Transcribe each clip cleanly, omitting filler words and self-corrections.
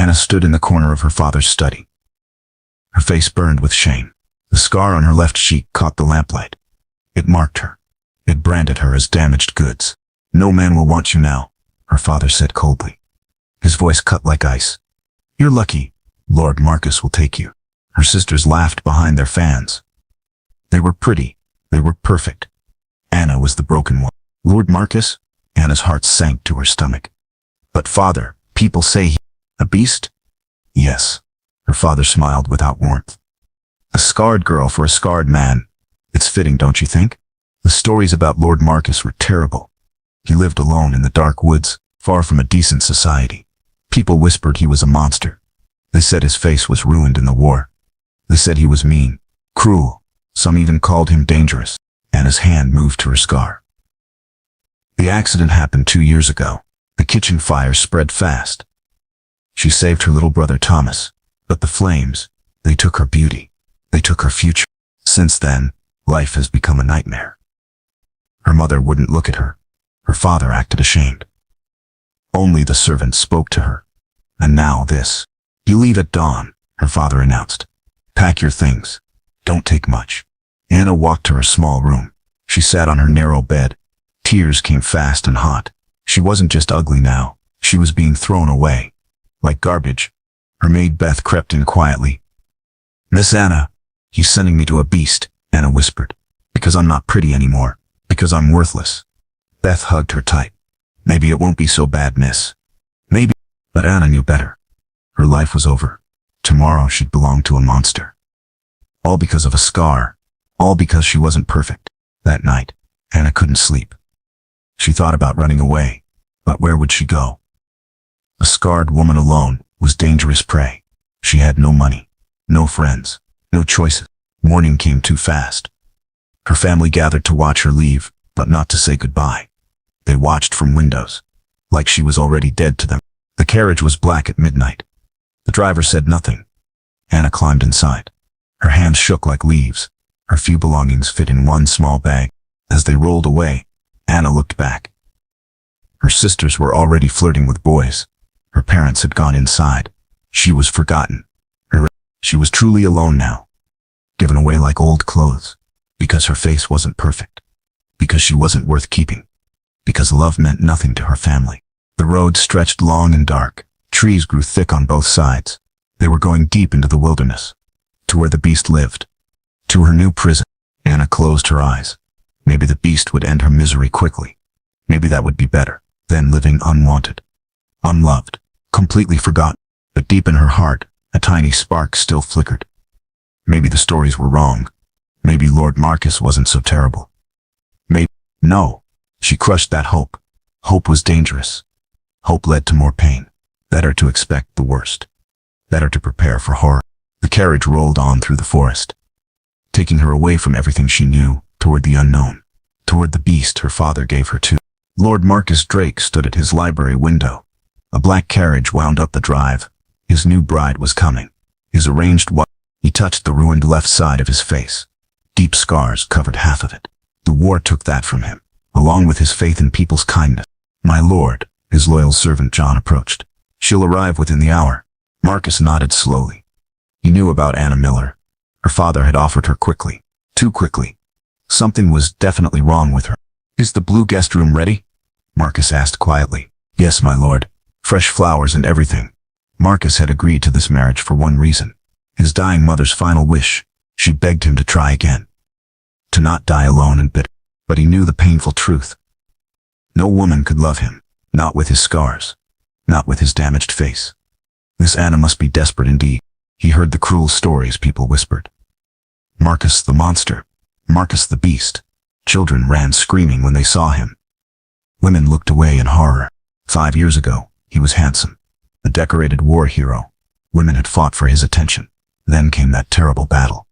Anna stood in the corner of her father's study. Her face burned with shame. The scar on her left cheek caught the lamplight. It marked her. It branded her as damaged goods. "No man will want you now," her father said coldly. His voice cut like ice. "You're lucky. Lord Marcus will take you." Her sisters laughed behind their fans. They were pretty. They were perfect. Anna was the broken one. Lord Marcus? Anna's heart sank to her stomach. "But father, people say he... a beast?" "Yes." Her father smiled without warmth. "A scarred girl for a scarred man. It's fitting, don't you think?" The stories about Lord Marcus were terrible. He lived alone in the dark woods, far from a decent society. People whispered he was a monster. They said his face was ruined in the war. They said he was mean, cruel. Some even called him dangerous. Anna's hand moved to her scar. The accident happened 2 years ago. The kitchen fire spread fast. She saved her little brother Thomas, but the flames, they took her beauty. They took her future. Since then, life has become a nightmare. Her mother wouldn't look at her. Her father acted ashamed. Only the servants spoke to her. And now this. "You leave at dawn," her father announced. "Pack your things. Don't take much." Anna walked to her small room. She sat on her narrow bed. Tears came fast and hot. She wasn't just ugly now. She was being thrown away. Like garbage. Her maid Beth crept in quietly. "Miss Anna, he's sending me to a beast," Anna whispered. "Because I'm not pretty anymore. Because I'm worthless." Beth hugged her tight. "Maybe it won't be so bad, miss. Maybe." But Anna knew better. Her life was over. Tomorrow she'd belong to a monster. All because of a scar. All because she wasn't perfect. That night, Anna couldn't sleep. She thought about running away. But where would she go? A scarred woman alone was dangerous prey. She had no money, no friends, no choices. Morning came too fast. Her family gathered to watch her leave, but not to say goodbye. They watched from windows, like she was already dead to them. The carriage was black at midnight. The driver said nothing. Anna climbed inside. Her hands shook like leaves. Her few belongings fit in one small bag. As they rolled away, Anna looked back. Her sisters were already flirting with boys. Her parents had gone inside. She was forgotten. She was truly alone now. Given away like old clothes. Because her face wasn't perfect. Because she wasn't worth keeping. Because love meant nothing to her family. The road stretched long and dark. Trees grew thick on both sides. They were going deep into the wilderness. To where the beast lived. To her new prison. Anna closed her eyes. Maybe the beast would end her misery quickly. Maybe that would be better than living unwanted. Unloved. Completely forgotten. But deep in her heart, a tiny spark still flickered. Maybe the stories were wrong. Maybe Lord Marcus wasn't so terrible. Maybe. No. She crushed that hope. Hope was dangerous. Hope led to more pain. Better to expect the worst. Better to prepare for horror. The carriage rolled on through the forest, taking her away from everything she knew, toward the unknown, toward the beast her father gave her to. Lord Marcus Drake stood at his library window. A black carriage wound up the drive. His new bride was coming. His arranged wife. He touched the ruined left side of his face. Deep scars covered half of it. The war took that from him, along with his faith in people's kindness. "My lord," his loyal servant John approached. "She'll arrive within the hour." Marcus nodded slowly. He knew about Anna Miller. Her father had offered her quickly. Too quickly. Something was definitely wrong with her. "Is the blue guest room ready?" Marcus asked quietly. "Yes, my lord. Fresh flowers and everything." Marcus had agreed to this marriage for one reason. His dying mother's final wish. She begged him to try again. To not die alone and bitter. But he knew the painful truth. No woman could love him. Not with his scars. Not with his damaged face. This Anna must be desperate indeed. He heard the cruel stories people whispered. Marcus the monster. Marcus the beast. Children ran screaming when they saw him. Women looked away in horror. 5 years ago, he was handsome. A decorated war hero. Women had fought for his attention. Then came that terrible battle.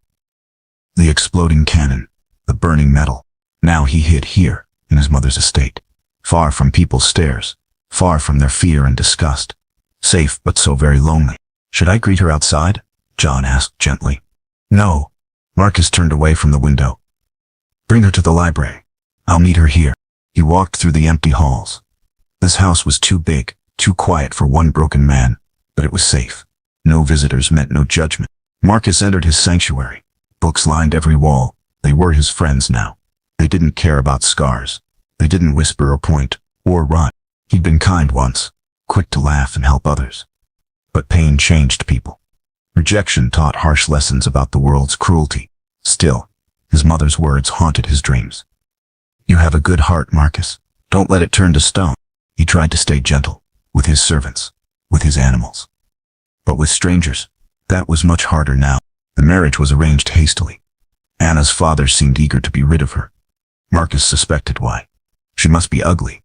The exploding cannon. The burning metal. Now he hid here, in his mother's estate. Far from people's stares. Far from their fear and disgust. Safe but so very lonely. "Should I greet her outside?" John asked gently. "No." Marcus turned away from the window. "Bring her to the library. I'll meet her here." He walked through the empty halls. This house was too big, too quiet for one broken man. But it was safe. No visitors meant no judgment. Marcus entered his sanctuary. Books lined every wall. They were his friends now. They didn't care about scars. They didn't whisper or point or run. He'd been kind once, quick to laugh and help others. But pain changed people. Rejection taught harsh lessons about the world's cruelty. Still, his mother's words haunted his dreams. You have a good heart, Marcus. Don't let it turn to stone. He tried to stay gentle, with his servants, with his animals. But with strangers, that was much harder now. The marriage was arranged hastily. Anna's father seemed eager to be rid of her. Marcus suspected why. She must be ugly,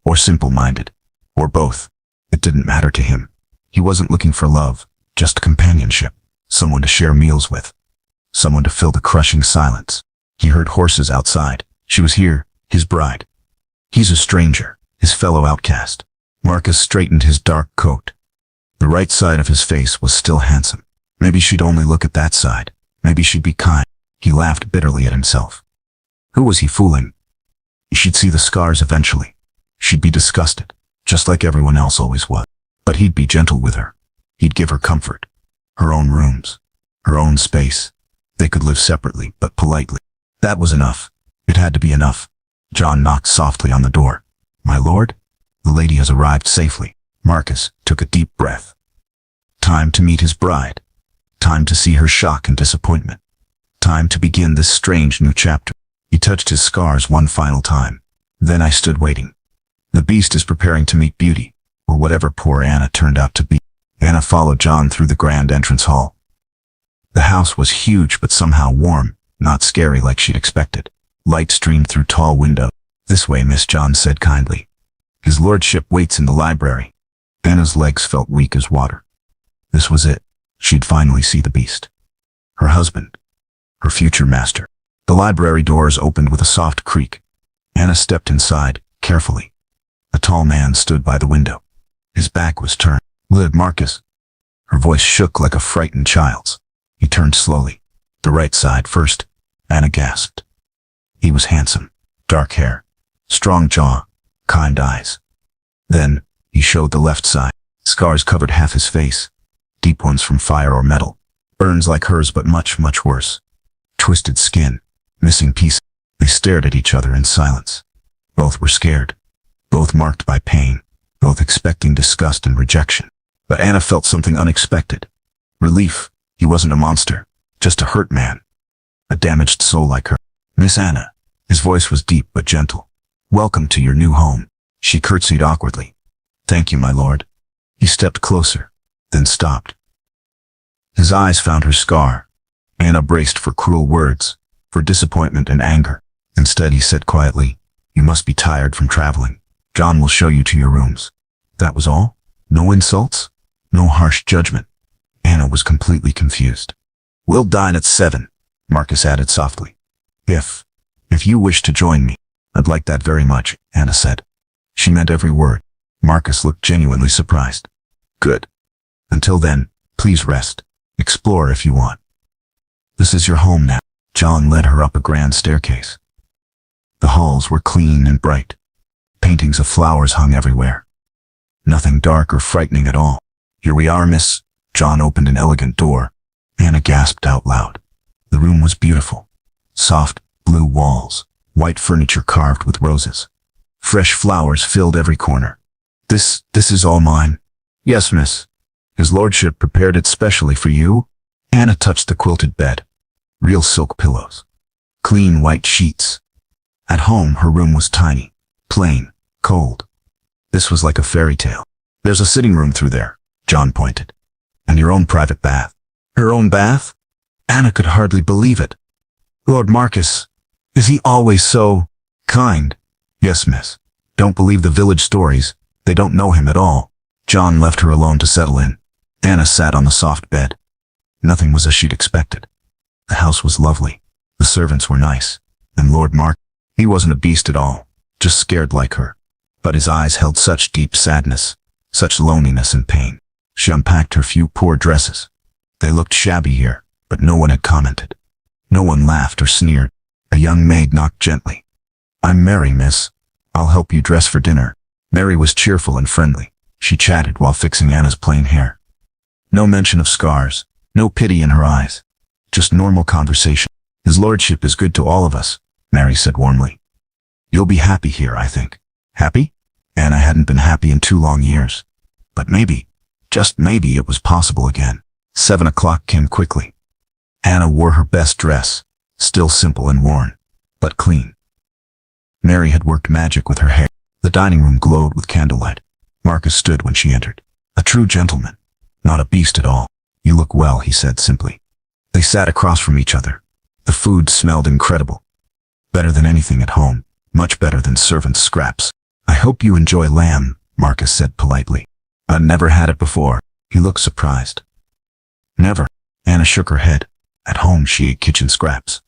or simple-minded, or both. It didn't matter to him. He wasn't looking for love, just companionship, someone to share meals with, someone to fill the crushing silence. He heard horses outside. She was here, his bride. He's a stranger, his fellow outcast. Marcus straightened his dark coat. The right side of his face was still handsome. Maybe she'd only look at that side. Maybe she'd be kind. He laughed bitterly at himself. Who was he fooling? She'd see the scars eventually. She'd be disgusted, just like everyone else always was. But he'd be gentle with her. He'd give her comfort. Her own rooms. Her own space. They could live separately, but politely. That was enough. It had to be enough. John knocked softly on the door. My lord? The lady has arrived safely. Marcus took a deep breath. Time to meet his bride. Time to see her shock and disappointment. Time to begin this strange new chapter. He touched his scars one final time. Then I stood waiting. The beast is preparing to meet beauty, or whatever poor Anna turned out to be. Anna followed John through the grand entrance hall. The house was huge but somehow warm, not scary like she'd expected. Light streamed through tall windows. This way, Miss, John said kindly. His lordship waits in the library. Anna's legs felt weak as water. This was it. She'd finally see the beast. Her husband. Her future master. The library doors opened with a soft creak. Anna stepped inside, carefully. A tall man stood by the window. His back was turned. Lord Marcus. Her voice shook like a frightened child's. He turned slowly. The right side first. Anna gasped. He was handsome. Dark hair. Strong jaw. Kind eyes. Then, he showed the left side. Scars covered half his face. Deep ones from fire or metal. Burns like hers but much, much worse. Twisted skin. Missing pieces. They stared at each other in silence. Both were scared. Both marked by pain. Both expecting disgust and rejection. But Anna felt something unexpected. Relief. He wasn't a monster. Just a hurt man. A damaged soul like her. Miss Anna. His voice was deep but gentle. Welcome to your new home. She curtsied awkwardly. Thank you, my lord. He stepped closer, then stopped. His eyes found her scar. Anna braced for cruel words, for disappointment and anger. Instead, he said quietly, You must be tired from traveling. John will show you to your rooms. That was all? No insults? No harsh judgment? Anna was completely confused. We'll dine at 7, Marcus added softly. If you wish to join me. I'd like that very much, Anna said. She meant every word. Marcus looked genuinely surprised. Good. Until then, please rest. Explore if you want. This is your home now. John led her up a grand staircase. The halls were clean and bright. Paintings of flowers hung everywhere. Nothing dark or frightening at all. Here we are, miss. John opened an elegant door. Anna gasped out loud. The room was beautiful. Soft, blue walls. White furniture carved with roses. Fresh flowers filled every corner. This is all mine. Yes, miss. His lordship prepared it specially for you. Anna touched the quilted bed. Real silk pillows. Clean white sheets. At home, her room was tiny, plain, cold. This was like a fairy tale. There's a sitting room through there, John pointed. And your own private bath. Her own bath? Anna could hardly believe it. Lord Marcus, is he always so kind? Yes, miss. Don't believe the village stories. They don't know him at all. John left her alone to settle in. Anna sat on the soft bed. Nothing was as she'd expected. The house was lovely. The servants were nice. And Lord Mark, he wasn't a beast at all, just scared like her. But his eyes held such deep sadness, such loneliness and pain. She unpacked her few poor dresses. They looked shabby here, but no one had commented. No one laughed or sneered. A young maid knocked gently. I'm Mary, miss. I'll help you dress for dinner. Mary was cheerful and friendly. She chatted while fixing Anna's plain hair. No mention of scars, no pity in her eyes. Just normal conversation. His lordship is good to all of us, Mary said warmly. You'll be happy here, I think. Happy? Anna hadn't been happy in 2 long years. But maybe, just maybe it was possible again. 7 o'clock came quickly. Anna wore her best dress, still simple and worn, but clean. Mary had worked magic with her hair. The dining room glowed with candlelight. Marcus stood when she entered. A true gentleman, not a beast at all. You look well, he said simply. They sat across from each other. The food smelled incredible. Better than anything at home, much better than servants' scraps. I hope you enjoy lamb, Marcus said politely. I've never had it before. He looked surprised. Never. Anna shook her head. At home she ate kitchen scraps.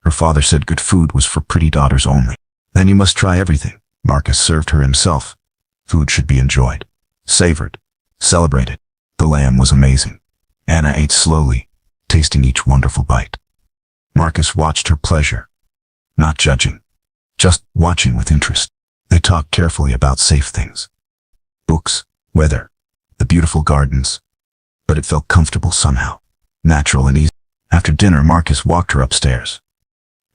Her father said good food was for pretty daughters only. Then you must try everything. Marcus served her himself. Food should be enjoyed, savored, celebrated. The lamb was amazing. Anna ate slowly, tasting each wonderful bite. Marcus watched her pleasure, not judging, just watching with interest. They talked carefully about safe things. Books, weather, the beautiful gardens. But it felt comfortable somehow, natural and easy. After dinner, Marcus walked her upstairs.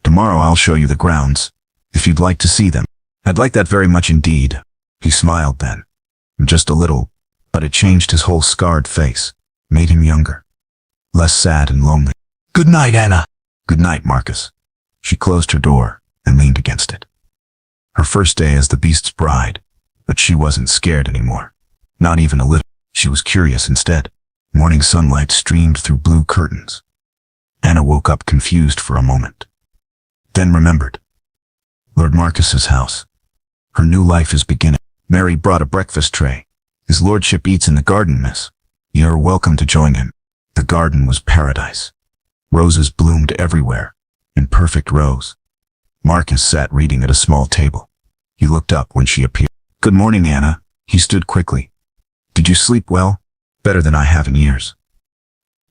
Tomorrow I'll show you the grounds, if you'd like to see them. I'd like that very much indeed. He smiled then. Just a little, but it changed his whole scarred face, made him younger, less sad and lonely. Good night, Anna. Good night, Marcus. She closed her door and leaned against it. Her first day as the beast's bride, but she wasn't scared anymore. Not even a little. She was curious instead. Morning sunlight streamed through blue curtains. Anna woke up confused for a moment. Then remembered. Lord Marcus's house. Her new life is beginning. Mary brought a breakfast tray. His lordship eats in the garden, miss. You're welcome to join him. The garden was paradise. Roses bloomed everywhere, in perfect rows. Marcus sat reading at a small table. He looked up when she appeared. Good morning, Anna. He stood quickly. Did you sleep well? Better than I have in years.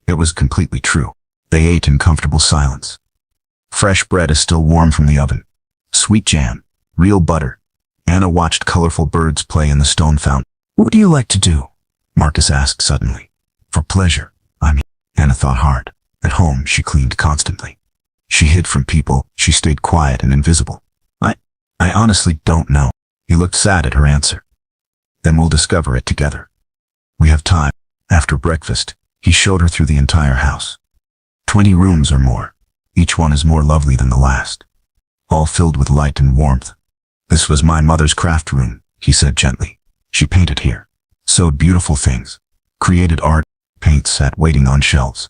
It was completely true. They ate in comfortable silence. Fresh bread is still warm from the oven. Sweet jam, real butter. Anna watched colorful birds play in the stone fountain. What do you like to do? Marcus asked suddenly. For pleasure, I mean. Anna thought hard. At home, she cleaned constantly. She hid from people. She stayed quiet and invisible. I honestly don't know. He looked sad at her answer. Then we'll discover it together. We have time. After breakfast, he showed her through the entire house. 20 rooms or more. Each one is more lovely than the last. All filled with light and warmth. This was my mother's craft room, he said gently. She painted here. Sewed beautiful things. Created art. Paint sat waiting on shelves.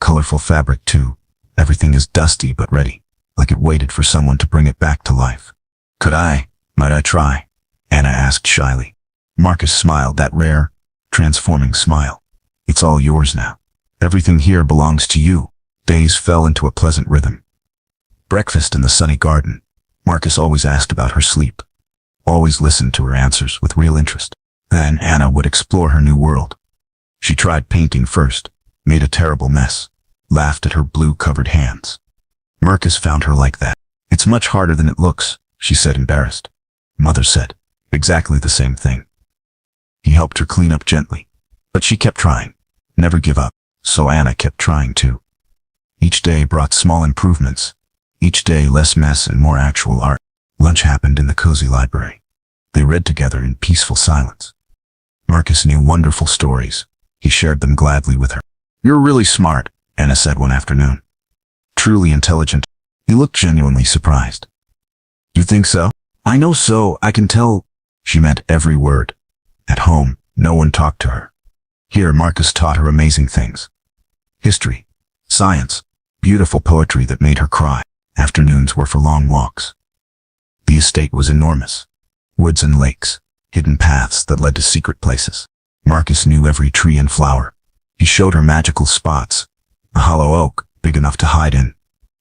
Colorful fabric too. Everything is dusty but ready, like it waited for someone to bring it back to life. Might I try? Anna asked shyly. Marcus smiled, that rare, transforming smile. It's all yours now. Everything here belongs to you. Days fell into a pleasant rhythm. Breakfast in the sunny garden. Marcus always asked about her sleep. Always listened to her answers with real interest. Then Anna would explore her new world. She tried painting first, made a terrible mess, laughed at her blue-covered hands. Marcus found her like that. It's much harder than it looks, she said, embarrassed. Mother said exactly the same thing. He helped her clean up gently, but she kept trying. Never give up. So Anna kept trying too. Each day brought small improvements. Each day less mess and more actual art. Lunch happened in the cozy library. They read together in peaceful silence. Marcus knew wonderful stories. He shared them gladly with her. You're really smart, Anna said one afternoon. Truly intelligent. He looked genuinely surprised. You think so? I know so, I can tell. She meant every word. At home, no one talked to her. Here Marcus taught her amazing things. History, science, beautiful poetry that made her cry. Afternoons were for long walks. The estate was enormous. Woods and lakes, hidden paths that led to secret places. Marcus knew every tree and flower. He showed her magical spots. A hollow oak, big enough to hide in.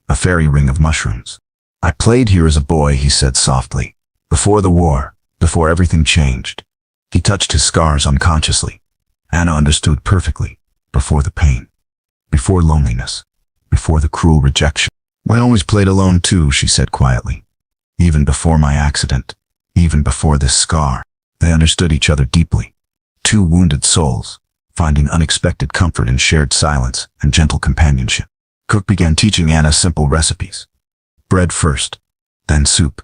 A fairy ring of mushrooms. I played here as a boy, he said softly. Before the war, before everything changed. He touched his scars unconsciously. Anna understood perfectly. Before the pain. Before loneliness. Before the cruel rejection. I always played alone too, she said quietly. Even before my accident. Even before this scar. They understood each other deeply. Two wounded souls, finding unexpected comfort in shared silence and gentle companionship. Cook began teaching Anna simple recipes. Bread first, then soup.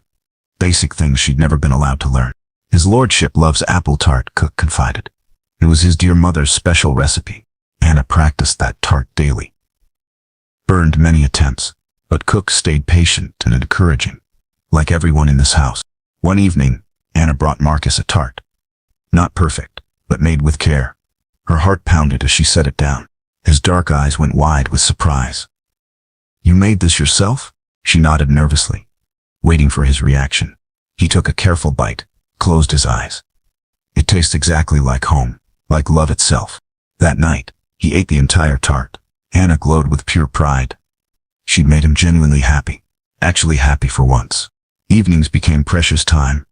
Basic things she'd never been allowed to learn. His lordship loves apple tart, Cook confided. It was his dear mother's special recipe. Anna practiced that tart daily. Burned many attempts, but Cook stayed patient and encouraging, like everyone in this house. One evening, Anna brought Marcus a tart. Not perfect, but made with care. Her heart pounded as she set it down. His dark eyes went wide with surprise. "You made this yourself?" She nodded nervously, waiting for his reaction. He took a careful bite, closed his eyes. It tastes exactly like home, like love itself. That night, he ate the entire tart. Anna glowed with pure pride. She'd made him genuinely happy, actually happy for once. Evenings became precious time.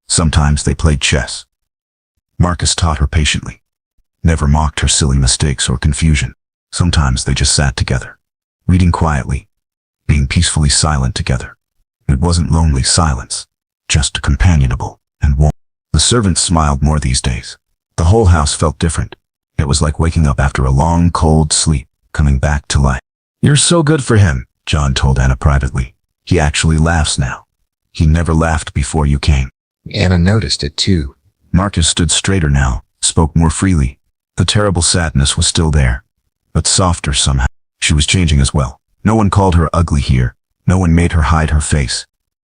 Sometimes they played chess. Marcus taught her patiently, never mocked her silly mistakes or confusion. Sometimes they just sat together, reading quietly, being peacefully silent together. It wasn't lonely silence, just companionable and warm. The servants smiled more these days. The whole house felt different. It was like waking up after a long, cold sleep, coming back to life. "You're so good for him," John told Anna privately. "He actually laughs now. He never laughed before you came." Anna noticed it too. Marcus stood straighter now, spoke more freely. The terrible sadness was still there, but softer somehow. She was changing as well. No one called her ugly here. No one made her hide her face.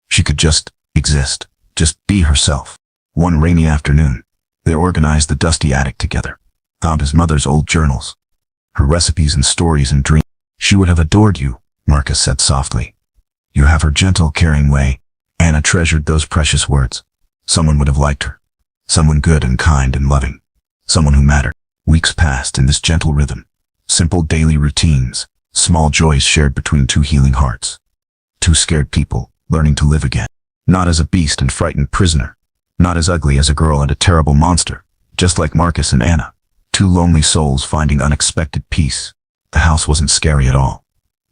She could just exist, just be herself. One rainy afternoon, they organized the dusty attic together, found his mother's old journals, her recipes and stories and dreams. "She would have adored you," Marcus said softly. "You have her gentle, caring way." Anna treasured those precious words. Someone would have liked her. Someone good and kind and loving. Someone who mattered. Weeks passed in this gentle rhythm. Simple daily routines, small joys shared between two healing hearts. Two scared people, learning to live again. Not as a beast and frightened prisoner. Not as ugly as a girl and a terrible monster. Just like Marcus and Anna. Two lonely souls finding unexpected peace. The house wasn't scary at all.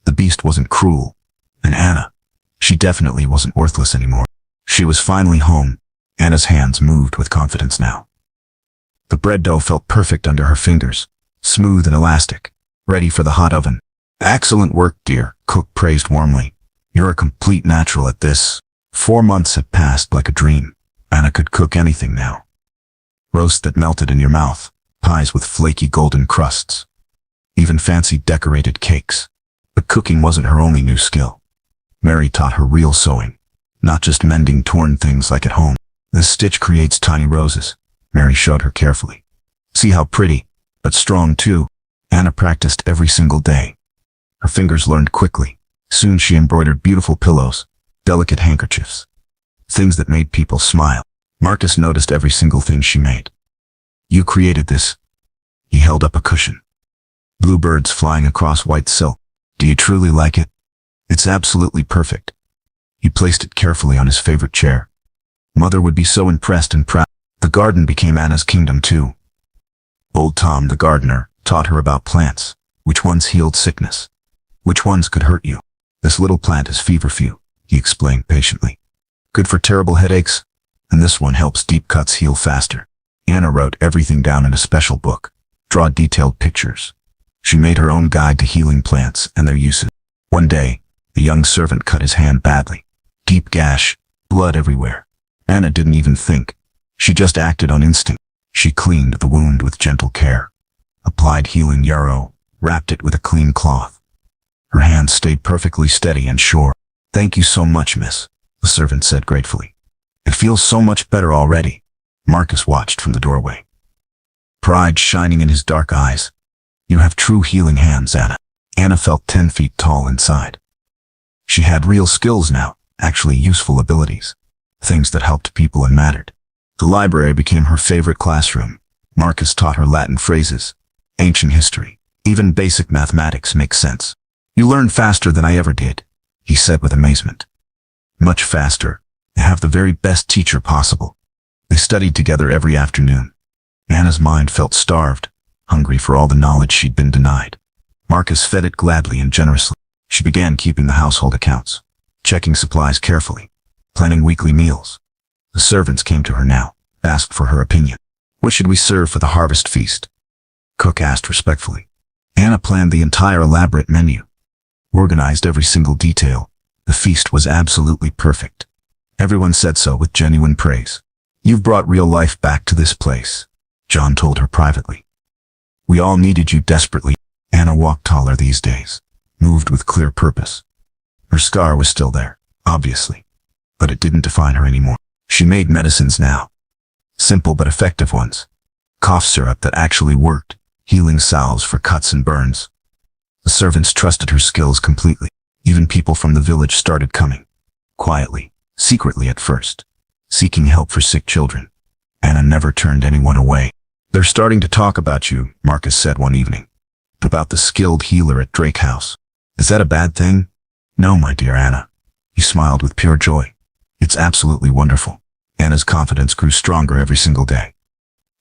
The beast wasn't cruel. And Anna, she definitely wasn't worthless anymore. She was finally home. Anna's hands moved with confidence now. The bread dough felt perfect under her fingers, smooth and elastic, ready for the hot oven. "Excellent work, dear," Cook praised warmly. "You're a complete natural at this." 4 months had passed like a dream. Anna could cook anything now. Roast that melted in your mouth, pies with flaky golden crusts, even fancy decorated cakes. But cooking wasn't her only new skill. Mary taught her real sewing, not just mending torn things like at home. "This stitch creates tiny roses," Mary showed her carefully. "See how pretty, but strong too." Anna practiced every single day. Her fingers learned quickly. Soon she embroidered beautiful pillows, delicate handkerchiefs, things that made people smile. Marcus noticed every single thing she made. "You created this." He held up a cushion. Bluebirds flying across white silk. "Do you truly like it?" "It's absolutely perfect." He placed it carefully on his favorite chair. Mother would be so impressed and proud. The garden became Anna's kingdom too. Old Tom, the gardener, taught her about plants, which ones healed sickness, which ones could hurt you. "This little plant is feverfew," he explained patiently. "Good for terrible headaches, and this one helps deep cuts heal faster." Anna wrote everything down in a special book, draw detailed pictures. She made her own guide to healing plants and their uses. One day, the young servant cut his hand badly. Deep gash, blood everywhere. Anna didn't even think. She just acted on instinct. She cleaned the wound with gentle care, applied healing yarrow, wrapped it with a clean cloth. Her hands stayed perfectly steady and sure. "Thank you so much, miss," the servant said gratefully. "It feels so much better already." Marcus watched from the doorway, pride shining in his dark eyes. "You have true healing hands, Anna." Anna felt 10 feet tall inside. She had real skills now, actually useful abilities, things that helped people and mattered. The library became her favorite classroom. Marcus taught her Latin phrases, ancient history, even basic mathematics make sense. "You learn faster than I ever did," he said with amazement. "Much faster. I have the very best teacher possible." They studied together every afternoon. Anna's mind felt starved, hungry for all the knowledge she'd been denied. Marcus fed it gladly and generously. She began keeping the household accounts, checking supplies carefully, planning weekly meals. The servants came to her now, asked for her opinion. "What should we serve for the harvest feast?" Cook asked respectfully. Anna planned the entire elaborate menu, organized every single detail. The feast was absolutely perfect. Everyone said so with genuine praise. You've brought real life back to this place, John told her privately. We all needed you desperately. Anna walked taller these days, moved with clear purpose. Her scar was still there, obviously, but it didn't define her anymore. She made medicines now. Simple but effective ones. Cough syrup that actually worked, healing salves for cuts and burns. The servants trusted her skills completely. Even people from the village started coming. Quietly, secretly at first, seeking help for sick children. Anna never turned anyone away. They're starting to talk about you, Marcus said one evening. About the skilled healer at Drake House. Is that a bad thing? No, my dear Anna. He smiled with pure joy. It's absolutely wonderful. Anna's confidence grew stronger every single day.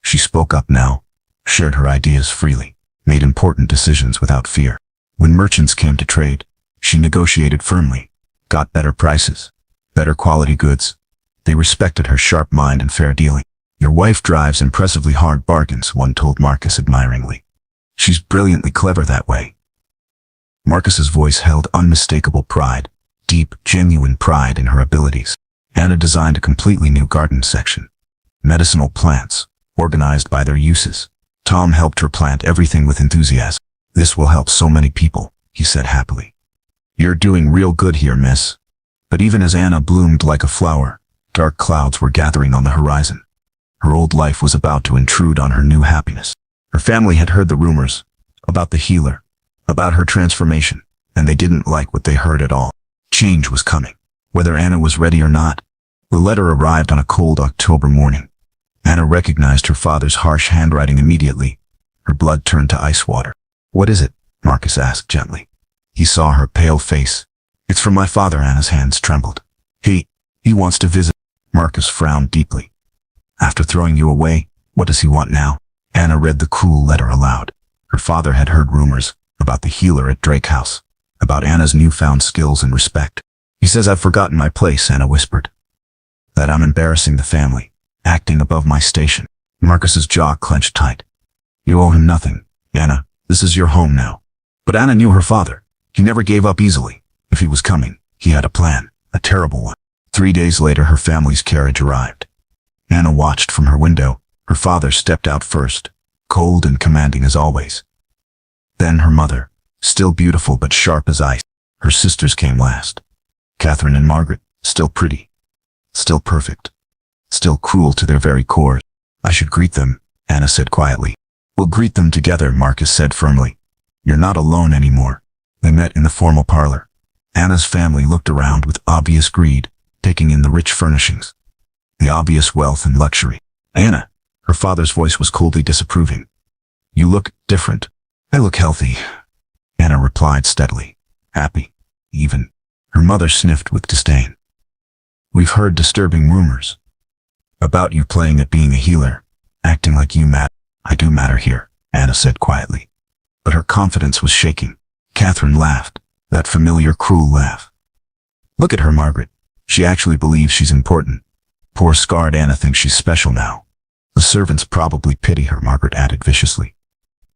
She spoke up now, shared her ideas freely, made important decisions without fear. When merchants came to trade, she negotiated firmly, got better prices, better quality goods. They respected her sharp mind and fair dealing. Your wife drives impressively hard bargains, one told Marcus admiringly. She's brilliantly clever that way. Marcus's voice held unmistakable pride, deep, genuine pride in her abilities. Anna designed a completely new garden section. Medicinal plants, organized by their uses. Tom helped her plant everything with enthusiasm. This will help so many people, he said happily. You're doing real good here, miss. But even as Anna bloomed like a flower, dark clouds were gathering on the horizon. Her old life was about to intrude on her new happiness. Her family had heard the rumors about the healer, about her transformation, and they didn't like what they heard at all. Change was coming, whether Anna was ready or not. The letter arrived on a cold October morning. Anna recognized her father's harsh handwriting immediately. Her blood turned to ice water. What is it? Marcus asked gently. He saw her pale face. It's from my father. Anna's hands trembled. He wants to visit. Marcus frowned deeply. After throwing you away, what does he want now? Anna read the cool letter aloud. Her father had heard rumors about the healer at Drake House, about Anna's newfound skills and respect. He says I've forgotten my place, Anna whispered. That I'm embarrassing the family, acting above my station. Marcus's jaw clenched tight. You owe him nothing, Anna. This is your home now. But Anna knew her father. He never gave up easily. If he was coming, he had a plan, a terrible one. 3 days later, her family's carriage arrived. Anna watched from her window. Her father stepped out first, cold and commanding as always. Then her mother, still beautiful but sharp as ice. Her sisters came last. Catherine and Margaret, still pretty, still perfect, still cruel to their very core. I should greet them, Anna said quietly. We'll greet them together, Marcus said firmly. You're not alone anymore. They met in the formal parlor. Anna's family looked around with obvious greed, taking in the rich furnishings, the obvious wealth and luxury. Anna, her father's voice was coldly disapproving. You look different. I look healthy, Anna replied steadily. Happy, even. Her mother sniffed with disdain. We've heard disturbing rumors about you playing at being a healer, acting like you matter. I do matter here, Anna said quietly. But her confidence was shaking. Catherine laughed, that familiar cruel laugh. Look at her, Margaret. She actually believes she's important. Poor scarred Anna thinks she's special now. The servants probably pity her, Margaret added viciously.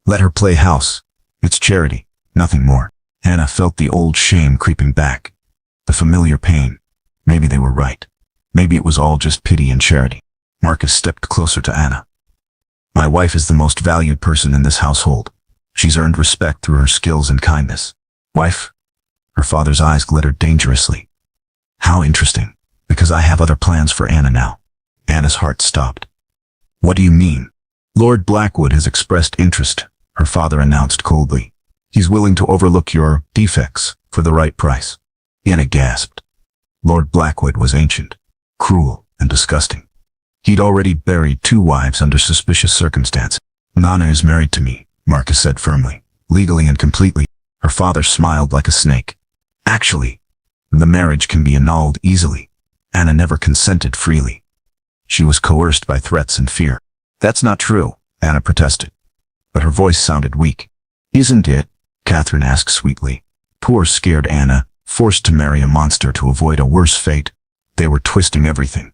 Let her play house. It's charity, nothing more. Anna felt the old shame creeping back. The familiar pain. Maybe they were right. Maybe it was all just pity and charity. Marcus stepped closer to Anna. My wife is the most valued person in this household. She's earned respect through her skills and kindness. Wife? Her father's eyes glittered dangerously. How interesting, because I have other plans for Anna now. Anna's heart stopped. What do you mean? Lord Blackwood has expressed interest, her father announced coldly. He's willing to overlook your defects for the right price. Anna gasped. Lord Blackwood was ancient, cruel, and disgusting. He'd already buried 2 wives under suspicious circumstances. Nana is married to me, Marcus said firmly, legally and completely. Her father smiled like a snake. Actually, the marriage can be annulled easily. Anna never consented freely. She was coerced by threats and fear. That's not true, Anna protested. But her voice sounded weak. Isn't it? Catherine asked sweetly. Poor scared Anna, forced to marry a monster to avoid a worse fate. They were twisting everything,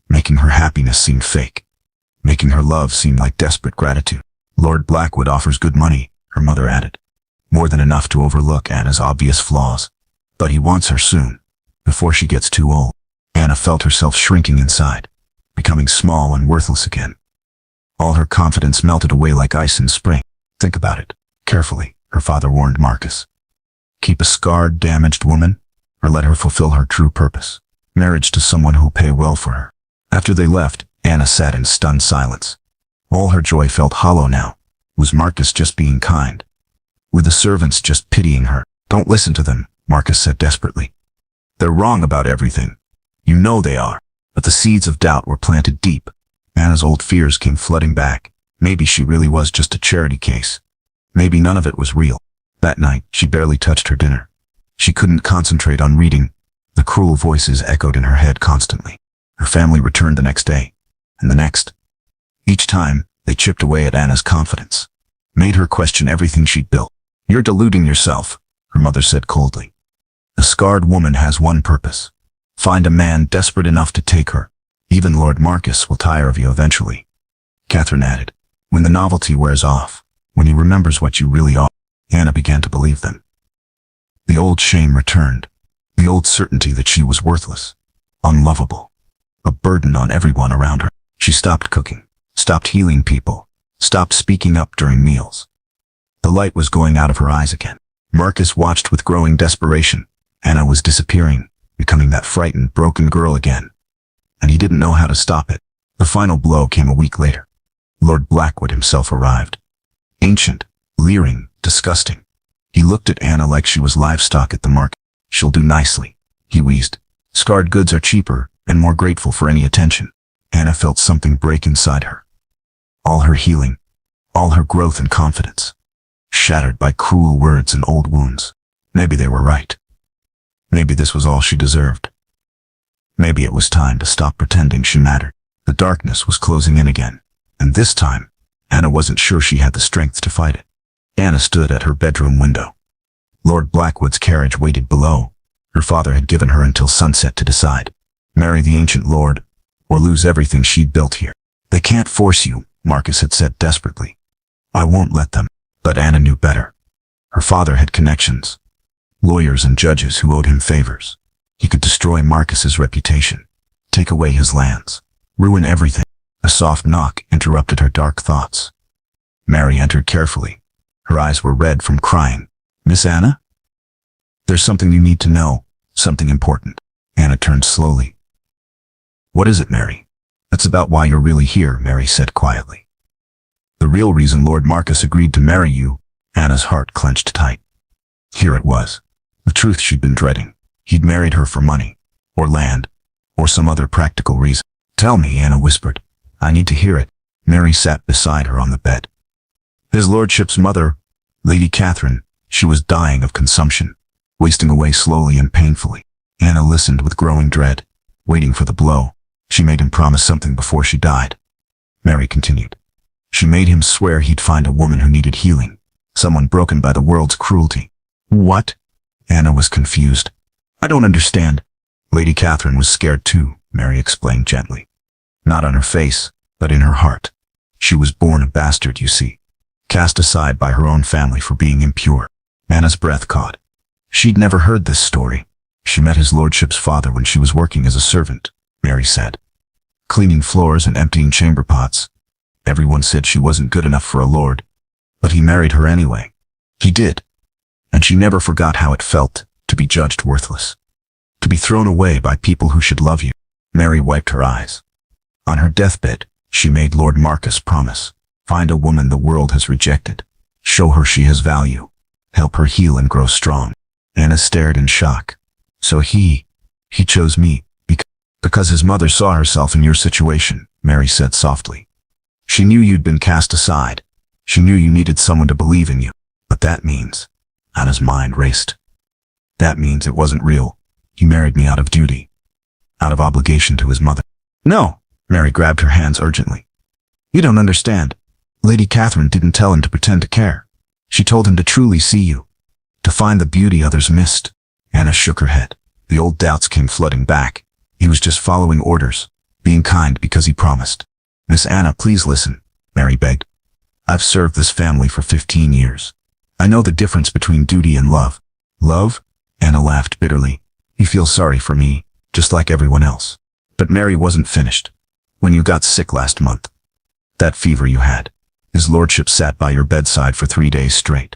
making her happiness seem fake, making her love seem like desperate gratitude. Lord Blackwood offers good money, her mother added. More than enough to overlook Anna's obvious flaws. But he wants her soon, before she gets too old. Anna felt herself shrinking inside, becoming small and worthless again. All her confidence melted away like ice in spring. Think about it, carefully, her father warned Marcus. Keep a scarred, damaged woman, or let her fulfill her true purpose. Marriage to someone who'll pay well for her. After they left, Anna sat in stunned silence. All her joy felt hollow now. Was Marcus just being kind? Were the servants just pitying her? Don't listen to them, Marcus said desperately. They're wrong about everything. You know they are. But the seeds of doubt were planted deep. Anna's old fears came flooding back. Maybe she really was just a charity case. Maybe none of it was real. That night, she barely touched her dinner. She couldn't concentrate on reading. The cruel voices echoed in her head constantly. Her family returned the next day, and the next. Each time, they chipped away at Anna's confidence, made her question everything she'd built. You're deluding yourself, her mother said coldly. A scarred woman has one purpose. Find a man desperate enough to take her. Even Lord Marcus will tire of you eventually. Catherine added, when the novelty wears off, when he remembers what you really are. Anna began to believe them. The old shame returned, the old certainty that she was worthless, unlovable, a burden on everyone around her. She stopped cooking, stopped healing people, stopped speaking up during meals. The light was going out of her eyes again. Marcus watched with growing desperation. Anna was disappearing, becoming that frightened, broken girl again. And he didn't know how to stop it. The final blow came a week later. Lord Blackwood himself arrived. Ancient, leering, disgusting. He looked at Anna like she was livestock at the market. She'll do nicely, he wheezed. Scarred goods are cheaper and more grateful for any attention. Anna felt something break inside her. All her healing, all her growth and confidence, shattered by cruel words and old wounds. Maybe they were right. Maybe this was all she deserved. Maybe it was time to stop pretending she mattered. The darkness was closing in again, and this time, Anna wasn't sure she had the strength to fight it. Anna stood at her bedroom window. Lord Blackwood's carriage waited below. Her father had given her until sunset to decide. Marry the ancient lord, or lose everything she'd built here. They can't force you, Marcus had said desperately. I won't let them. But Anna knew better. Her father had connections, lawyers and judges who owed him favors. He could destroy Marcus's reputation, take away his lands, ruin everything. A soft knock interrupted her dark thoughts. Mary entered carefully. Her eyes were red from crying. Miss Anna? There's something you need to know, something important. Anna turned slowly. What is it, Mary? That's about why you're really here, Mary said quietly. The real reason Lord Marcus agreed to marry you. Anna's heart clenched tight. Here it was. The truth she'd been dreading. He'd married her for money, or land, or some other practical reason. Tell me, Anna whispered. I need to hear it. Mary sat beside her on the bed. His lordship's mother, Lady Catherine, she was dying of consumption, wasting away slowly and painfully. Anna listened with growing dread, waiting for the blow. She made him promise something before she died. Mary continued. She made him swear he'd find a woman who needed healing, someone broken by the world's cruelty. What? Anna was confused. I don't understand. Lady Catherine was scared too, Mary explained gently. Not on her face, but in her heart. She was born a bastard, you see, cast aside by her own family for being impure. Anna's breath caught. She'd never heard this story. She met his lordship's father when she was working as a servant, Mary said, cleaning floors and emptying chamber pots. Everyone said she wasn't good enough for a lord, but he married her anyway. He did. And she never forgot how it felt to be judged worthless, to be thrown away by people who should love you. Mary wiped her eyes. On her deathbed, she made Lord Marcus promise. Find a woman the world has rejected. Show her she has value. Help her heal and grow strong. Anna stared in shock. So he chose me because his mother saw herself in your situation, Mary said softly. She knew you'd been cast aside. She knew you needed someone to believe in you. But that means, Anna's mind raced. That means it wasn't real. He married me out of duty, out of obligation to his mother. No, Mary grabbed her hands urgently. You don't understand. Lady Catherine didn't tell him to pretend to care. She told him to truly see you, to find the beauty others missed. Anna shook her head. The old doubts came flooding back. He was just following orders, being kind because he promised. Miss Anna, please listen, Mary begged. I've served this family for 15 years. I know the difference between duty and love. Love? Anna laughed bitterly. You feel sorry for me, just like everyone else. But Mary wasn't finished. When you got sick last month, that fever you had, his lordship sat by your bedside for 3 days straight.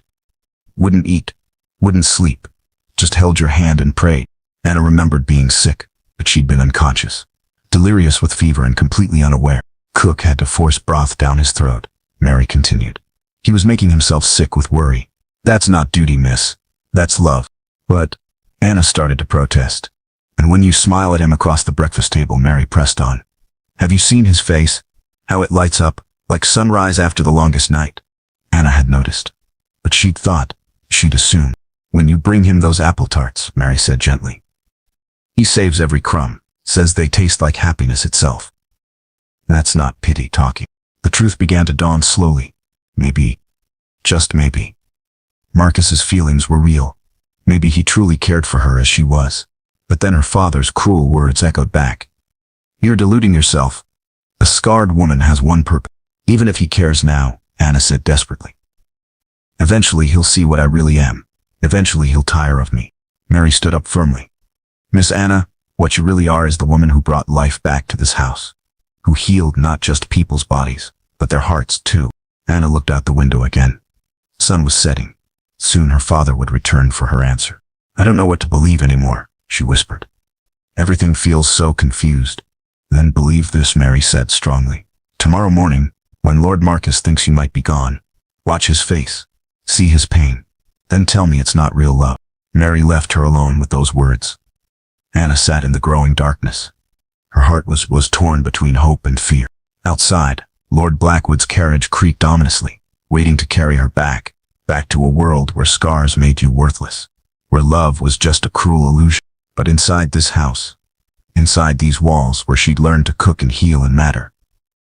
Wouldn't eat, wouldn't sleep, just held your hand and prayed. Anna remembered being sick, but she'd been unconscious, delirious with fever and completely unaware. Cook had to force broth down his throat. Mary continued. He was making himself sick with worry. That's not duty, miss. That's love. But Anna started to protest. And when you smile at him across the breakfast table, Mary pressed on. Have you seen his face? How it lights up, like sunrise after the longest night. Anna had noticed. But she'd assumed. When you bring him those apple tarts, Mary said gently. He saves every crumb, says they taste like happiness itself. That's not pity talking. The truth began to dawn slowly. Maybe, just maybe, Marcus's feelings were real. Maybe he truly cared for her as she was. But then her father's cruel words echoed back. You're deluding yourself. A scarred woman has one purpose. Even if he cares now, Anna said desperately. Eventually he'll see what I really am. Eventually he'll tire of me. Mary stood up firmly. Miss Anna, what you really are is the woman who brought life back to this house. Who healed not just people's bodies, but their hearts too. Anna looked out the window again. Sun was setting. Soon her father would return for her answer. I don't know what to believe anymore, she whispered. Everything feels so confused. Then believe this, Mary said strongly. Tomorrow morning, when Lord Marcus thinks you might be gone, watch his face. See his pain. Then tell me it's not real love. Mary left her alone with those words. Anna sat in the growing darkness. Her heart was torn between hope and fear. Outside, Lord Blackwood's carriage creaked ominously, waiting to carry her back to a world where scars made you worthless, where love was just a cruel illusion. But inside this house, inside these walls where she'd learned to cook and heal and matter,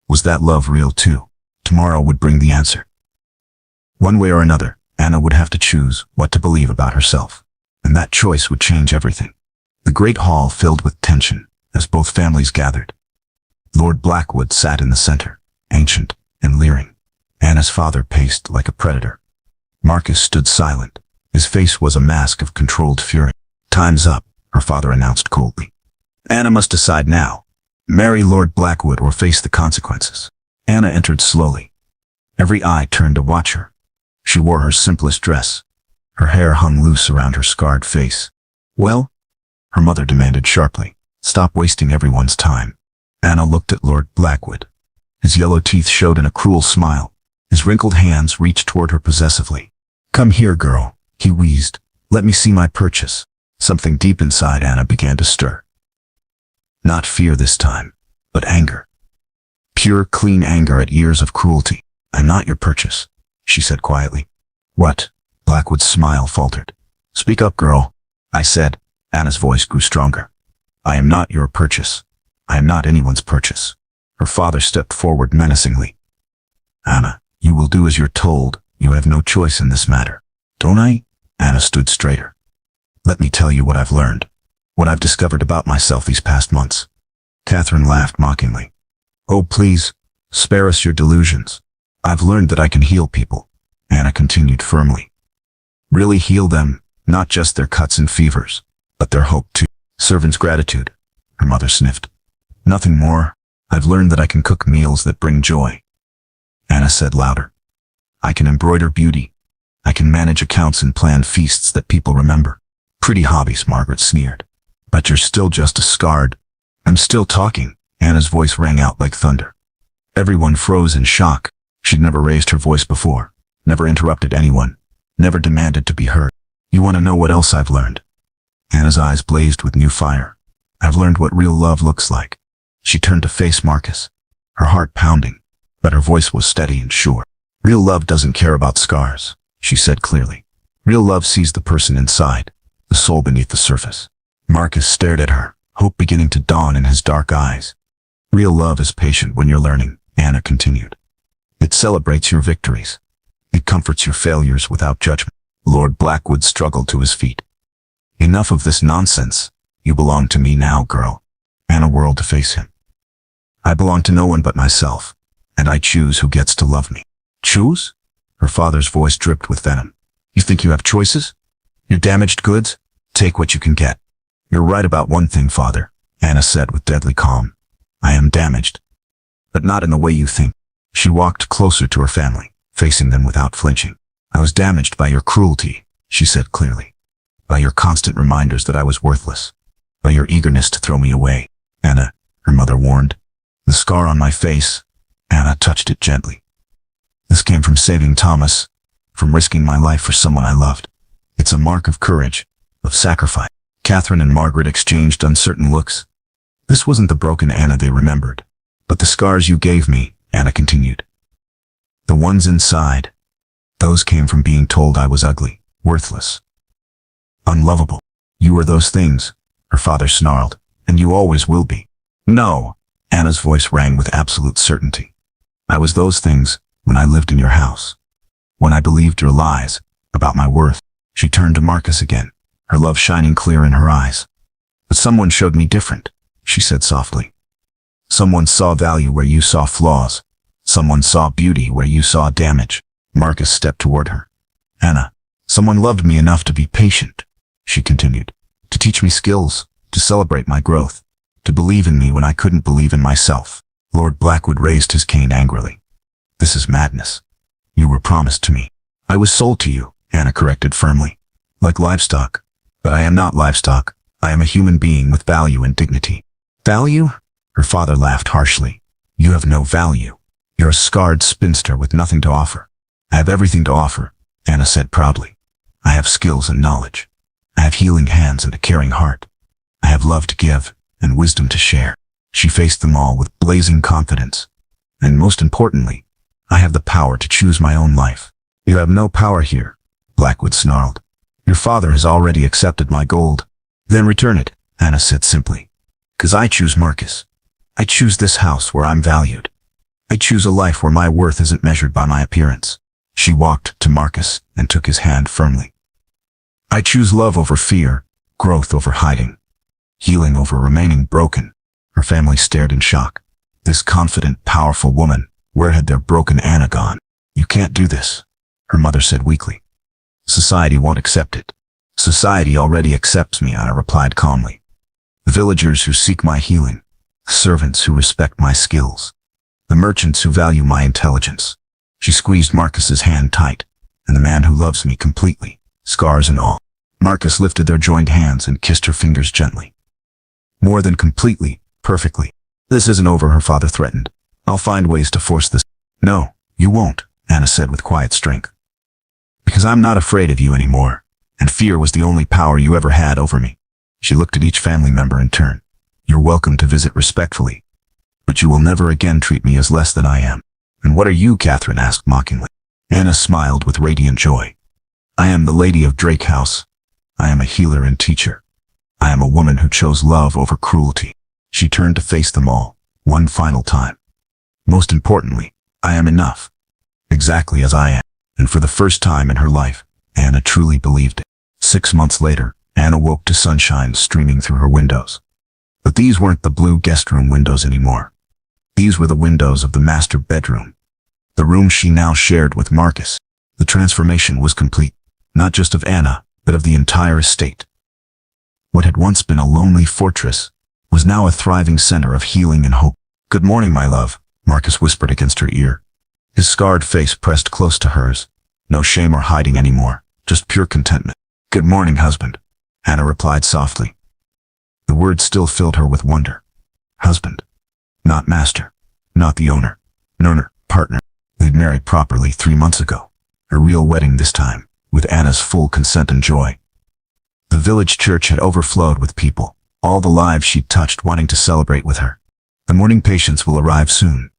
was that love real too? Tomorrow would bring the answer. One way or another, Anna would have to choose what to believe about herself, and that choice would change everything. The great hall filled with tension as both families gathered. Lord Blackwood sat in the center, ancient and leering. Anna's father paced like a predator. Marcus stood silent. His face was a mask of controlled fury. Time's up, her father announced coldly. Anna must decide now. Marry Lord Blackwood or face the consequences. Anna entered slowly. Every eye turned to watch her. She wore her simplest dress. Her hair hung loose around her scarred face. Well? Her mother demanded sharply. Stop wasting everyone's time. Anna looked at Lord Blackwood. His yellow teeth showed in a cruel smile. His wrinkled hands reached toward her possessively. Come here, girl, he wheezed. Let me see my purchase. Something deep inside Anna began to stir. Not fear this time, but anger. Pure, clean anger at years of cruelty. I'm not your purchase, she said quietly. What? Blackwood's smile faltered. Speak up, girl, I said. Anna's voice grew stronger. I am not your purchase. I am not anyone's purchase. Her father stepped forward menacingly. Anna, you will do as you're told. You have no choice in this matter. Don't I? Anna stood straighter. Let me tell you what I've learned. What I've discovered about myself these past months. Catherine laughed mockingly. Oh, please, spare us your delusions. I've learned that I can heal people, Anna continued firmly. Really heal them, not just their cuts and fevers, but their hope too. Servant's gratitude, her mother sniffed. Nothing more. I've learned that I can cook meals that bring joy. Anna said louder. I can embroider beauty. I can manage accounts and plan feasts that people remember. Pretty hobbies, Margaret sneered. But you're still just a scarred. I'm still talking, Anna's voice rang out like thunder. Everyone froze in shock. She'd never raised her voice before, never interrupted anyone, never demanded to be heard. You want to know what else I've learned? Anna's eyes blazed with new fire. I've learned what real love looks like. She turned to face Marcus, her heart pounding, but her voice was steady and sure. Real love doesn't care about scars, she said clearly. Real love sees the person inside, the soul beneath the surface. Marcus stared at her, hope beginning to dawn in his dark eyes. Real love is patient when you're learning, Anna continued. It celebrates your victories. It comforts your failures without judgment. Lord Blackwood struggled to his feet. Enough of this nonsense. You belong to me now, girl. Anna whirled to face him. I belong to no one but myself, and I choose who gets to love me. Choose? Her father's voice dripped with venom. You think you have choices? You're damaged goods? Take what you can get. You're right about one thing, father, Anna said with deadly calm. I am damaged. But not in the way you think. She walked closer to her family, facing them without flinching. I was damaged by your cruelty, she said clearly. By your constant reminders that I was worthless. By your eagerness to throw me away. Anna, her mother warned. The scar on my face, Anna touched it gently. This came from saving Thomas, from risking my life for someone I loved. It's a mark of courage, of sacrifice. Catherine and Margaret exchanged uncertain looks. This wasn't the broken Anna they remembered, but the scars you gave me, Anna continued. The ones inside, those came from being told I was ugly, worthless, unlovable. You were those things, her father snarled, and you always will be. No, Anna's voice rang with absolute certainty. I was those things when I lived in your house. When I believed your lies about my worth. She turned to Marcus again, her love shining clear in her eyes. But someone showed me different, she said softly. Someone saw value where you saw flaws. Someone saw beauty where you saw damage. Marcus stepped toward her. Anna, someone loved me enough to be patient, she continued, to teach me skills, to celebrate my growth, to believe in me when I couldn't believe in myself. Lord Blackwood raised his cane angrily. This is madness. You were promised to me. I was sold to you, Anna corrected firmly. Like livestock. But I am not livestock. I am a human being with value and dignity. Value? Her father laughed harshly. You have no value. You're a scarred spinster with nothing to offer. I have everything to offer, Anna said proudly. I have skills and knowledge. I have healing hands and a caring heart. I have love to give and wisdom to share. She faced them all with blazing confidence. And most importantly, I have the power to choose my own life. You have no power here, Blackwood snarled. Your father has already accepted my gold. Then return it, Anna said simply. 'Cause I choose Marcus. I choose this house where I'm valued. I choose a life where my worth isn't measured by my appearance. She walked to Marcus and took his hand firmly. I choose love over fear, growth over hiding, healing over remaining broken. Her family stared in shock. This confident, powerful woman, where had their broken Anna gone? You can't do this, her mother said weakly. Society won't accept it. Society already accepts me, Anna replied calmly. The villagers who seek my healing, the servants who respect my skills, the merchants who value my intelligence. She squeezed Marcus's hand tight, and the man who loves me completely, scars and all. Marcus lifted their joined hands and kissed her fingers gently. More than completely, perfectly. This isn't over, her father threatened. I'll find ways to force this. No, you won't, Anna said with quiet strength. Because I'm not afraid of you anymore, and fear was the only power you ever had over me. She looked at each family member in turn. You're welcome to visit respectfully, but you will never again treat me as less than I am. And what are you, Catherine asked mockingly. Anna smiled with radiant joy. I am the Lady of Drake House. I am a healer and teacher. I am a woman who chose love over cruelty. She turned to face them all, one final time. Most importantly, I am enough. Exactly as I am. And for the first time in her life, Anna truly believed it. 6 months later, Anna woke to sunshine streaming through her windows. But these weren't the blue guest room windows anymore. These were the windows of the master bedroom, the room she now shared with Marcus. The transformation was complete, not just of Anna, but of the entire estate. What had once been a lonely fortress was now a thriving center of healing and hope. Good morning, my love, Marcus whispered against her ear. His scarred face pressed close to hers. No shame or hiding anymore, just pure contentment. Good morning, husband, Anna replied softly. The word still filled her with wonder. Husband. Not master. Not the owner. Nurner, partner. They'd married properly 3 months ago. A real wedding this time, with Anna's full consent and joy. The village church had overflowed with people, all the lives she'd touched wanting to celebrate with her. The morning patients will arrive soon,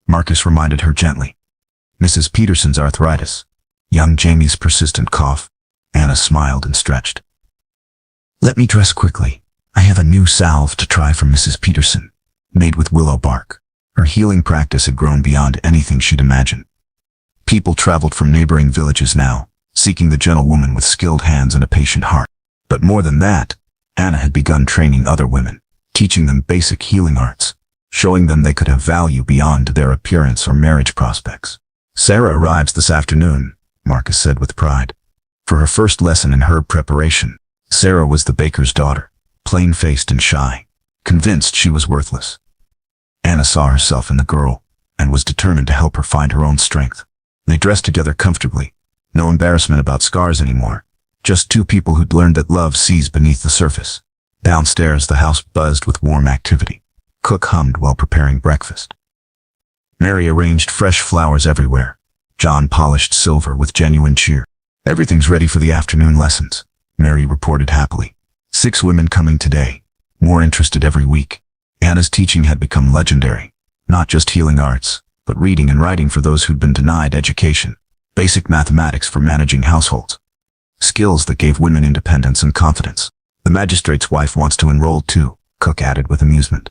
Marcus reminded her gently. Mrs. Peterson's arthritis, young Jamie's persistent cough. Anna smiled and stretched. Let me dress quickly. I have a new salve to try from Mrs. Peterson, made with willow bark. Her healing practice had grown beyond anything she'd imagined. People traveled from neighboring villages now, seeking the gentlewoman with skilled hands and a patient heart. But more than that, Anna had begun training other women, teaching them basic healing arts, showing them they could have value beyond their appearance or marriage prospects. Sarah arrives this afternoon, Marcus said with pride. For her first lesson in herb preparation, Sarah was the baker's daughter, plain-faced and shy, convinced she was worthless. Anna saw herself in the girl and was determined to help her find her own strength. They dressed together comfortably, no embarrassment about scars anymore, just two people who'd learned that love sees beneath the surface. Downstairs, the house buzzed with warm activity. Cook hummed while preparing breakfast. Mary arranged fresh flowers everywhere. John polished silver with genuine cheer. Everything's ready for the afternoon lessons, Mary reported happily. 6 women coming today, more interested every week. Anna's teaching had become legendary, not just healing arts, but reading and writing for those who'd been denied education, basic mathematics for managing households, skills that gave women independence and confidence. The magistrate's wife wants to enroll too, Cook added with amusement.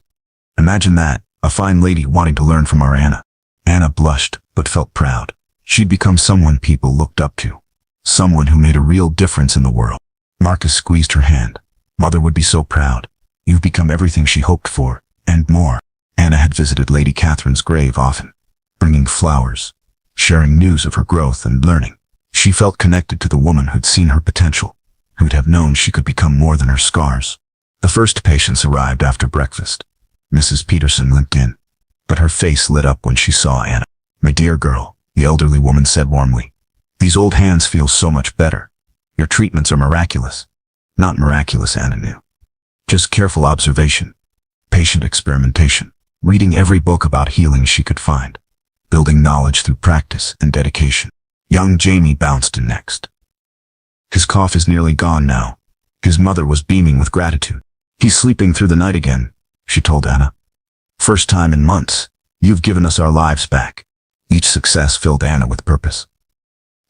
Imagine that, a fine lady wanting to learn from our Anna. Anna blushed, but felt proud. She'd become someone people looked up to, someone who made a real difference in the world. Marcus squeezed her hand. Mother would be so proud. You've become everything she hoped for, and more. Anna had visited Lady Catherine's grave often, bringing flowers, sharing news of her growth and learning. She felt connected to the woman who'd seen her potential, who'd have known she could become more than her scars. The first patients arrived after breakfast. Mrs. Peterson limped in, but her face lit up when she saw Anna. My dear girl, the elderly woman said warmly. These old hands feel so much better. Your treatments are miraculous. Not miraculous, Anna knew. Just careful observation, patient experimentation, reading every book about healing she could find, building knowledge through practice and dedication. Young Jamie bounced in next. His cough is nearly gone now. His mother was beaming with gratitude. He's sleeping through the night again, she told Anna. First time in months, you've given us our lives back. Each success filled Anna with purpose.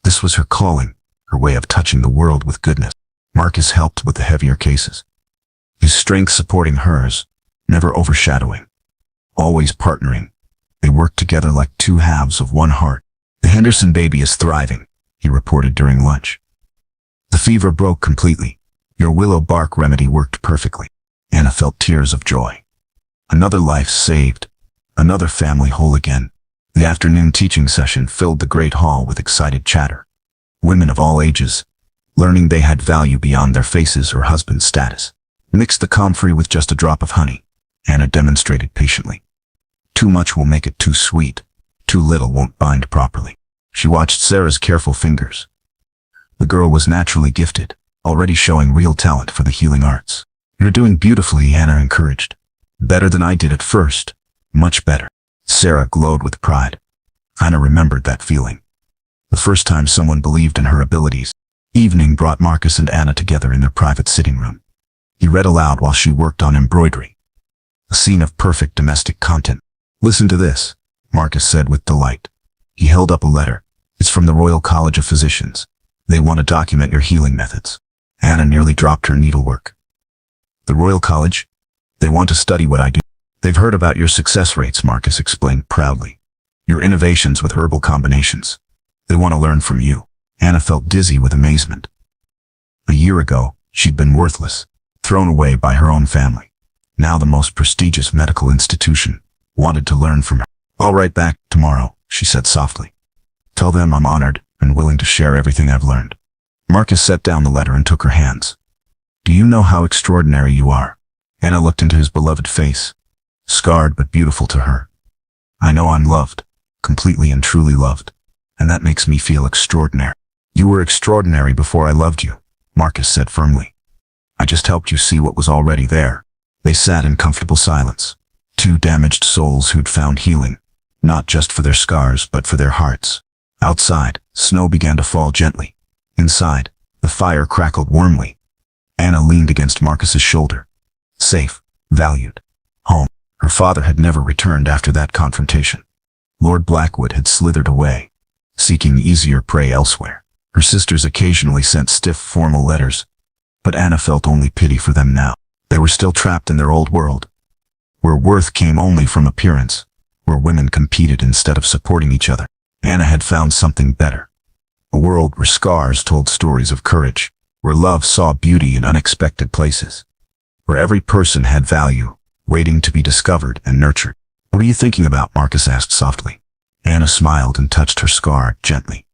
This was her calling, her way of touching the world with goodness. Marcus helped with the heavier cases, his strength supporting hers, never overshadowing, always partnering. They worked together like two halves of one heart. The Henderson baby is thriving, he reported during lunch. The fever broke completely. Your willow bark remedy worked perfectly. Anna felt tears of joy. Another life saved, another family whole again. The afternoon teaching session filled the great hall with excited chatter. Women of all ages, learning they had value beyond their faces or husband's status. Mix the comfrey with just a drop of honey, Anna demonstrated patiently. Too much will make it too sweet. Too little won't bind properly. She watched Sarah's careful fingers. The girl was naturally gifted, already showing real talent for the healing arts. You're doing beautifully, Anna encouraged. Better than I did at first. Much better. Sarah glowed with pride. Anna remembered that feeling. The first time someone believed in her abilities. Evening brought Marcus and Anna together in their private sitting room. He read aloud while she worked on embroidery. A scene of perfect domestic content. Listen to this, Marcus said with delight. He held up a letter. It's from the Royal College of Physicians. They want to document your healing methods. Anna nearly dropped her needlework. The Royal College? They want to study what I do. They've heard about your success rates, Marcus explained proudly. Your innovations with herbal combinations. They want to learn from you. Anna felt dizzy with amazement. A year ago, she'd been worthless, thrown away by her own family. Now the most prestigious medical institution wanted to learn from her. I'll write back tomorrow, she said softly. Tell them I'm honored and willing to share everything I've learned. Marcus set down the letter and took her hands. Do you know how extraordinary you are? Anna looked into his beloved face, scarred but beautiful to her. I know I'm loved, completely and truly loved, and that makes me feel extraordinary. You were extraordinary before I loved you, Marcus said firmly. I just helped you see what was already there. They sat in comfortable silence, two damaged souls who'd found healing, not just for their scars but for their hearts. Outside, snow began to fall gently. Inside, the fire crackled warmly. Anna leaned against Marcus's shoulder. Safe, valued, home. Her father had never returned after that confrontation. Lord Blackwood had slithered away, seeking easier prey elsewhere. Her sisters occasionally sent stiff, formal letters, but Anna felt only pity for them now. They were still trapped in their old world, where worth came only from appearance, where women competed instead of supporting each other. Anna had found something better. A world where scars told stories of courage, where love saw beauty in unexpected places, where every person had value, waiting to be discovered and nurtured. What are you thinking about? Marcus asked softly. Anna smiled and touched her scar gently.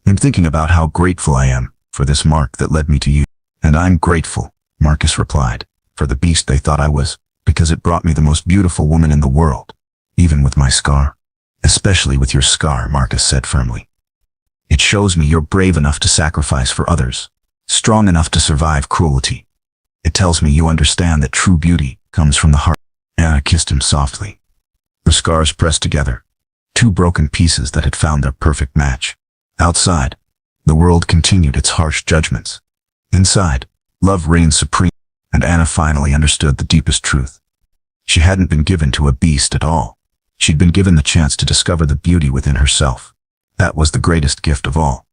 I'm thinking about how grateful I am for this mark that led me to you. And I'm grateful, Marcus replied, for the beast they thought I was, because it brought me the most beautiful woman in the world, even with my scar. Especially with your scar, Marcus said firmly. It shows me you're brave enough to sacrifice for others, strong enough to survive cruelty. It tells me you understand that true beauty comes from the heart. Anna kissed him softly. Her scars pressed together, two broken pieces that had found their perfect match. Outside, the world continued its harsh judgments. Inside, love reigned supreme, and Anna finally understood the deepest truth. She hadn't been given to a beast at all. She'd been given the chance to discover the beauty within herself. That was the greatest gift of all.